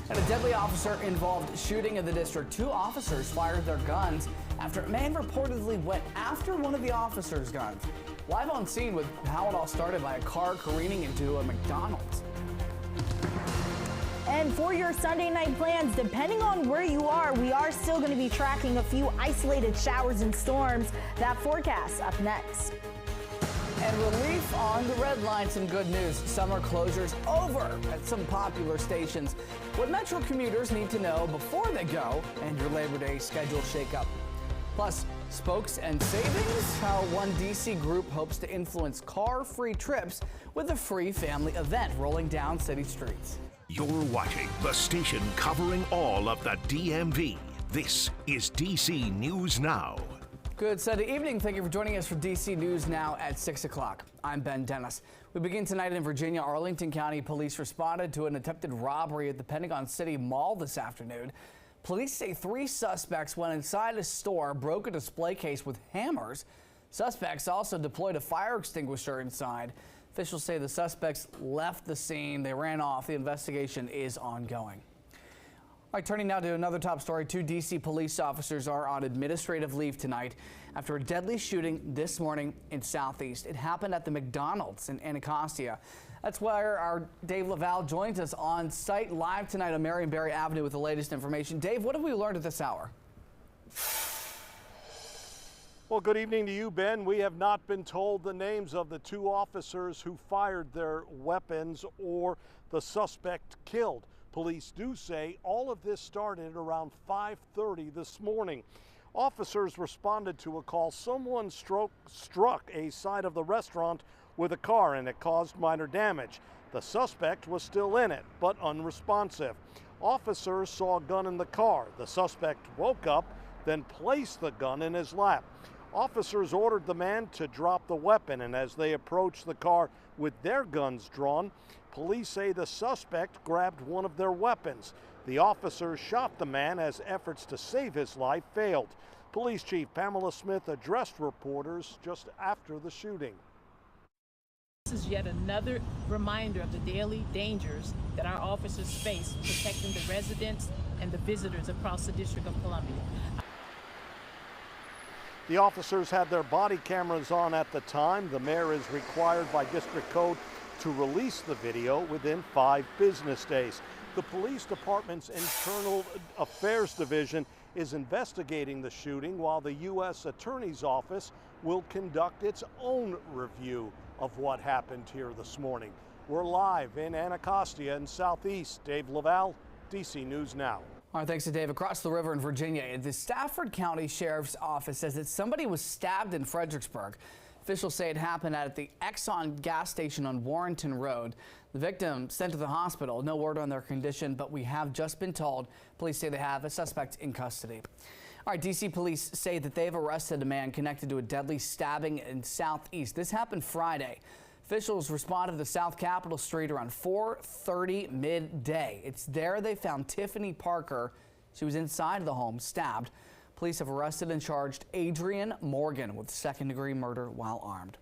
And a deadly officer-involved shooting in the district. 2 officers fired their guns after a man reportedly went after one of the officers' guns. Live on scene with how it all started by a car careening into a McDonald's. And for your Sunday night plans, depending on where you are, we are still going to be tracking a few isolated showers and storms. That forecast up next. And relief on the red line. Some good news. Summer closures over at some popular stations. What Metro commuters need to know before they go and your Labor Day schedule shakeup. Plus, spokes and savings, how one DC group hopes to influence car-free trips with a free family event rolling down city streets. You're watching the station covering all of the DMV. This is DC News Now. Good Sunday evening. Thank you for joining us for DC News Now at 6 o'clock. I'm Ben Dennis. We begin tonight in Virginia. Arlington County Police responded to an attempted robbery at the Pentagon City Mall this afternoon. Police say 3 suspects went inside a store, broke a display case with hammers. Suspects also deployed a fire extinguisher inside. Officials say the suspects left the scene. They ran off. The investigation is ongoing. All right, turning now to another top story. 2 D.C. police officers are on administrative leave tonight after a deadly shooting this morning in Southeast. It happened at the McDonald's in Anacostia. That's where our Dave Laval joins us on site live tonight on Marion Barry Avenue with the latest information. Dave, what have we learned at this hour? Well, good evening to you, Ben. We have not been told the names of the 2 officers who fired their weapons or the suspect killed. Police do say all of this started around 5:30 this morning. Officers responded to a call. Someone struck a side of the restaurant with a car and it caused minor damage. The suspect was still in it, but unresponsive. Officers saw a gun in the car. The suspect woke up, then placed the gun in his lap. Officers ordered the man to drop the weapon, and as they approached the car with their guns drawn, police say the suspect grabbed one of their weapons. The officers shot the man as efforts to save his life failed. Police Chief Pamela Smith addressed reporters just after the shooting. This is yet another reminder of the daily dangers that our officers face protecting the residents and the visitors across the District of Columbia. The officers had their body cameras on at the time. The mayor is required by district code to release the video within 5 business days. The police department's internal affairs division is investigating the shooting while the U.S. Attorney's Office will conduct its own review of what happened here this morning. We're live in Anacostia in Southeast. Dave Laval, DC News Now. All right, thanks to Dave. Across the river in Virginia, the Stafford County Sheriff's Office says that somebody was stabbed in Fredericksburg. Officials say it happened at the Exxon gas station on Warrenton Road. The victim sent to the hospital. No word on their condition, but we have just been told police say they have a suspect in custody. All right, D.C. police say that they've arrested a man connected to a deadly stabbing in Southeast. This happened Friday. Officials responded to South Capitol Street around 4:30 midday. It's there they found Tiffany Parker. She was inside the home, stabbed. Police have arrested and charged Adrian Morgan with second-degree murder while armed.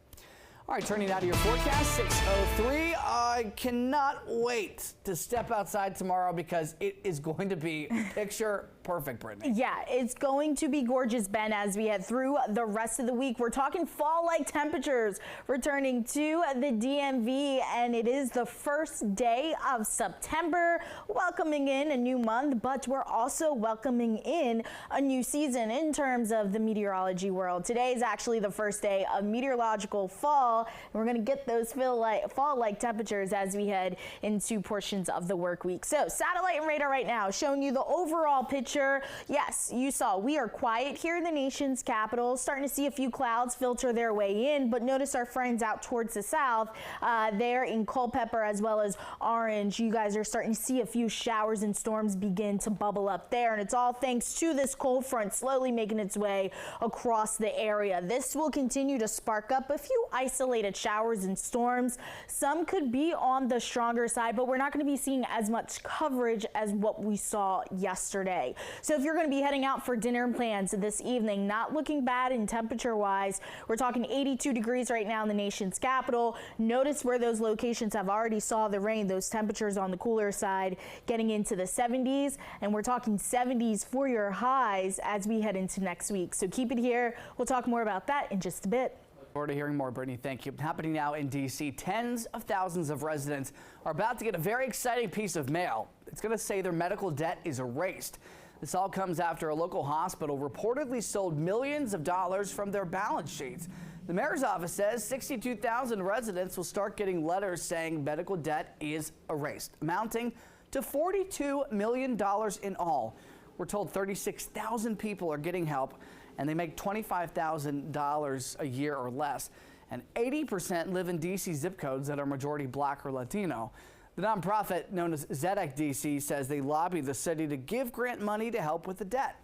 All right, turning now to your forecast, 6:03. I cannot wait to step outside tomorrow because it is going to be picture perfect, Brittany. Yeah, it's going to be gorgeous, Ben, as we head through the rest of the week. We're talking fall-like temperatures returning to the DMV, and it is the first day of September, welcoming in a new month, but we're also welcoming in a new season in terms of the meteorology world. Today is actually the first day of meteorological fall, and we're going to get those fall-like temperatures as we head into portions of the work week. So satellite and radar right now showing you the overall picture. Yes, you saw we are quiet here in the nation's capital, starting to see a few clouds filter their way in, but notice our friends out towards the south there in Culpeper as well as Orange. You guys are starting to see a few showers and storms begin to bubble up there, and it's all thanks to this cold front slowly making its way across the area. This will continue to spark up a few isolated showers and storms. Some could be on the stronger side, but we're not going to be seeing as much coverage as what we saw yesterday. So if you're going to be heading out for dinner plans this evening, not looking bad in temperature wise. We're talking 82 degrees right now in the nation's capital. Notice where those locations have already saw the rain, those temperatures on the cooler side getting into the 70s, and we're talking 70s for your highs as we head into next week. So keep it here. We'll talk more about that in just a bit. Look forward to hearing more, Brittany. Thank you. Happening now in D.C., tens of thousands of residents are about to get a very exciting piece of mail. It's going to say their medical debt is erased. This all comes after a local hospital reportedly sold millions of dollars from their balance sheets. The mayor's office says 62,000 residents will start getting letters saying medical debt is erased, amounting to $42 million in all. We're told 36,000 people are getting help, and they make $25,000 a year or less. And 80% live in D.C. zip codes that are majority Black or Latino. The nonprofit known as Zedek DC says they lobby the city to give grant money to help with the debt.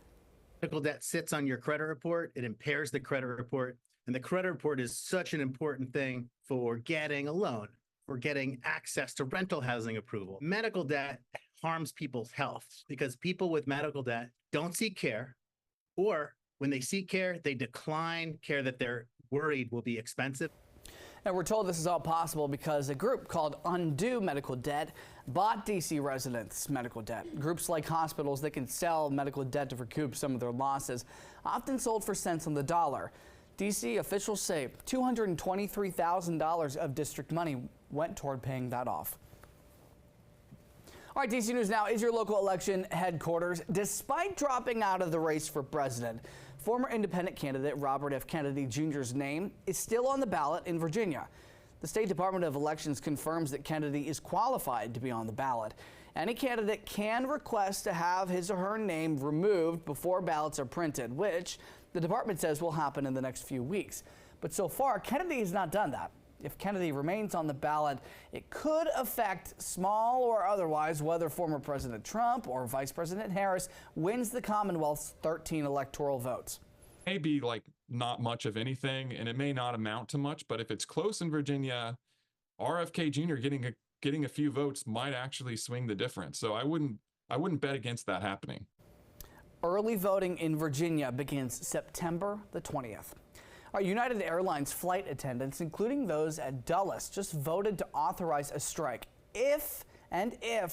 Medical debt sits on your credit report. It impairs the credit report. And the credit report is such an important thing for getting a loan, for getting access to rental housing approval. Medical debt harms people's health because people with medical debt don't seek care, or when they seek care, they decline care that they're worried will be expensive. And we're told this is all possible because a group called Undo Medical Debt bought D.C. residents' medical debt. Groups like hospitals that can sell medical debt to recoup some of their losses, often sold for cents on the dollar. D.C. officials say $223,000 of district money went toward paying that off. All right, D.C. News now is your local election headquarters. Despite dropping out of the race for president, former independent candidate Robert F. Kennedy Jr.'s name is still on the ballot in Virginia. The State Department of Elections confirms that Kennedy is qualified to be on the ballot. Any candidate can request to have his or her name removed before ballots are printed, which the department says will happen in the next few weeks. But so far, Kennedy has not done that. If Kennedy remains on the ballot, it could affect, small or otherwise, whether former President Trump or Vice President Harris wins the Commonwealth's 13 electoral votes. Maybe like not much of anything, and it may not amount to much, but if it's close in Virginia, RFK Jr. getting a few votes might actually swing the difference. So I wouldn't bet against that happening. Early voting in Virginia begins September the 20th. Our United Airlines flight attendants, including those at Dulles, just voted to authorize a strike if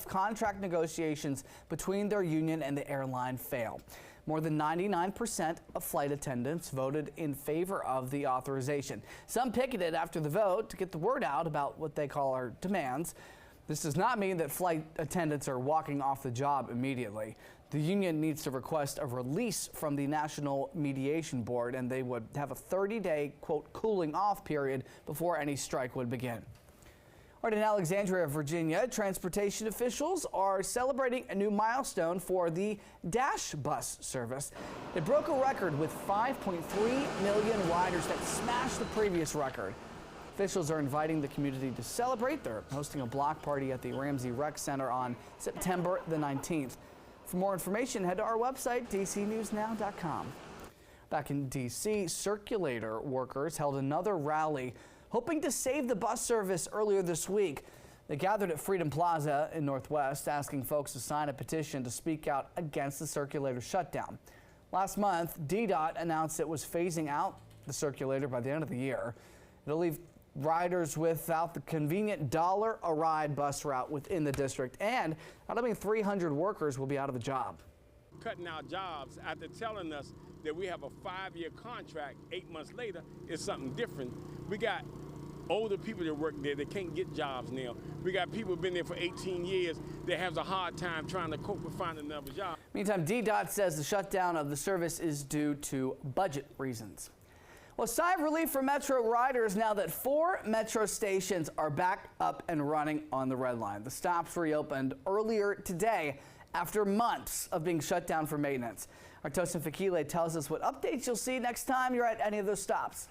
contract negotiations between their union and the airline fail. More than 99% of flight attendants voted in favor of the authorization. Some picketed after the vote to get the word out about what they call our demands. This does not mean that flight attendants are walking off the job immediately. The union needs to request a release from the National Mediation Board, and they would have a 30-day, quote, cooling off period before any strike would begin. All right, in Alexandria, Virginia, transportation officials are celebrating a new milestone for the Dash Bus service. It broke a record with 5.3 million riders that smashed the previous record. Officials are inviting the community to celebrate. They're hosting a block party at the Ramsey Rec Center on September the 19th. For more information, head to our website, dcnewsnow.com. Back in D.C., circulator workers held another rally hoping to save the bus service earlier this week. They gathered at Freedom Plaza in Northwest, asking folks to sign a petition to speak out against the circulator shutdown. Last month, DDOT announced it was phasing out the circulator by the end of the year. It'll leave riders without the convenient $1 a ride bus route within the district, and that'll mean 300 workers will be out of a job. Cutting our jobs after telling us that we have a 5-year contract 8 months later is something different. We got older people that work there that can't get jobs now. We got people who've been there for 18 years that has a hard time trying to cope with finding another job. Meantime, DDOT says the shutdown of the service is due to budget reasons. Well, sigh of relief for Metro riders now that 4 Metro stations are back up and running on the Red Line. The stops reopened earlier today after months of being shut down for maintenance. Our Tosin Fakile tells us what updates you'll see next time you're at any of those stops.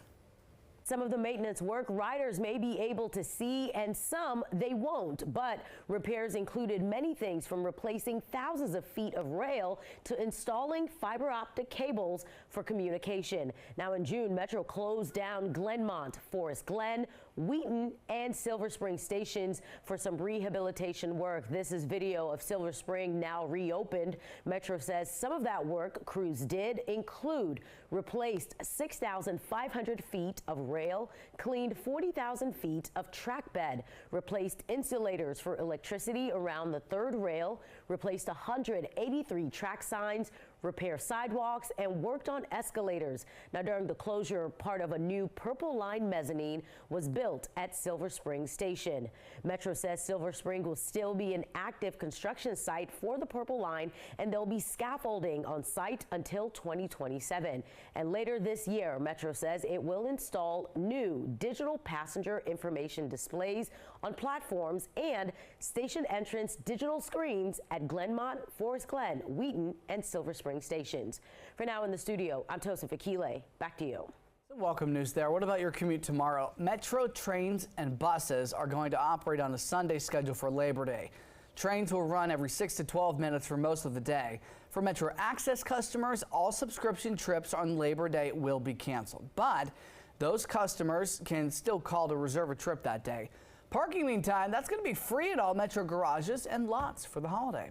Some of the maintenance work riders may be able to see and some they won't, but repairs included many things from replacing thousands of feet of rail to installing fiber optic cables for communication. Now in June, Metro closed down Glenmont, Forest Glen, Wheaton, and Silver Spring stations for some rehabilitation work. This is video of Silver Spring now reopened. Metro says some of that work crews did include replaced 6,500 feet of rail, cleaned 40,000 feet of track bed, replaced insulators for electricity around the third rail, replaced 183 track signs, repair sidewalks, and worked on escalators. Now, during the closure, part of a new Purple Line mezzanine was built at Silver Spring Station. Metro says Silver Spring will still be an active construction site for the Purple Line, and there'll be scaffolding on site until 2027. And later this year, Metro says it will install new digital passenger information displays on platforms and station entrance digital screens at Glenmont, Forest Glen, Wheaton, and Silver Spring stations. For now in the studio, I'm Tosin Fakile. Back to you. Welcome news there. What about your commute tomorrow? Metro trains and buses are going to operate on a Sunday schedule for Labor Day. Trains will run every 6 to 12 minutes for most of the day. For Metro Access customers, all subscription trips on Labor Day will be canceled. But those customers can still call to reserve a trip that day. Parking, meantime, that's going to be free at all Metro garages and lots for the holiday.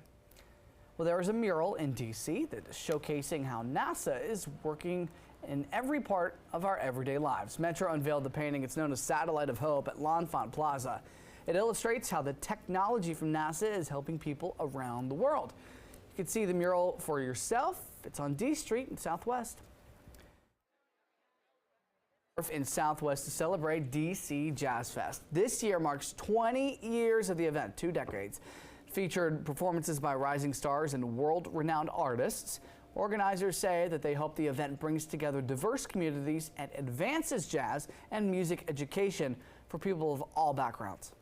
Well, there is a mural in D.C. that is showcasing how NASA is working in every part of our everyday lives. Metro unveiled the painting. It's known as Satellite of Hope at L'Enfant Plaza. It illustrates how the technology from NASA is helping people around the world. You can see the mural for yourself. It's on D Street in Southwest. In Southwest to celebrate DC Jazz Fest. This year marks 20 years of the event, 2 decades. Featured performances by rising stars and world-renowned artists. Organizers say that they hope the event brings together diverse communities and advances jazz and music education for people of all backgrounds.